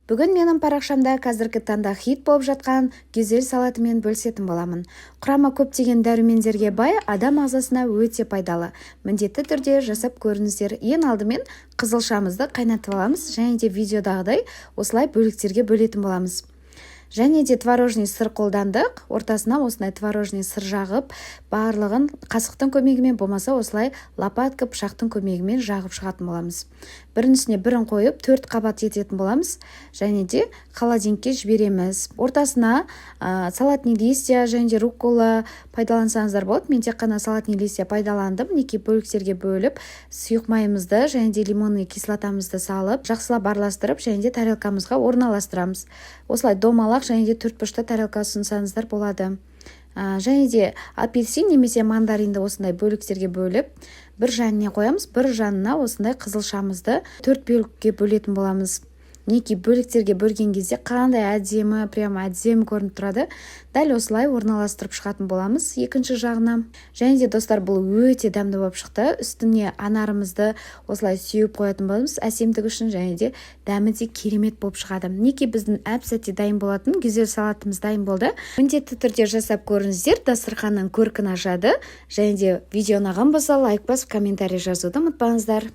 Бүгін менің парақшамда қазіргі таңда хит болып жатқан гюзель салатымен бөлісетін боламын. Құрамы көптеген дәрумендерге бай, адам ағзасына өте пайдалы. Міндетті түрде жасап көріңіздер. Ең алдымен қызылшамызды қайнатып аламыз, және де видеодағыдай осылай бөліктерге бөлетін боламыз. Және де творожный сыр қолдандық. Ортасына осындай творожный сыр жағып, барлығын қасықтың көмегімен болмаса осылай лопатка пышақтың көмегімен жағып шығатын боламыз. Біріншісіне бірін қойып 4 қабат ететін боламыз. Және де холодильникке жібереміз. Ортасына салатный листья және де руккола пайдалансаңыздар болады. Мен тек қана салатный листья пайдаландым. Неке бөліктерге бөліп, сұйық майымызды және де лимонный кислотамызды салып, жақсылап араластырып, және де тарелкамызға орналастырамыз. Осылай домалақ және де төртбұрышты тарелка ұсынсаңыздар болады. Және де апельсин немесе мандаринді осындай бөліктерге бөліп, бір жанына қоямыз, бір жанына осындай қызылшамызды 4 бөлікке бөлетін боламыз. Неке бөліктерге бөлген кезде қандай әдемі, прямо әдемі көрініп тұрады. Дәл осылай орналастырып шығатын боламыз екінші жағына. Және де достар, бұл өте дәмді болып шықты. Үстіне анарымызды осылай сүйіп қоятын боламыз, әсемдік үшін, және де дәмі де керемет болып шығады. Неке біздің әп-сәтте дайын болатын гюзель салатымыз дайын болды. Міндетті түрде жасап көріңіздер, дастарханның көркін ашады. Және де видео ұнаған болса, лайк басып, комментарий жазуды ұмытпаңыздар.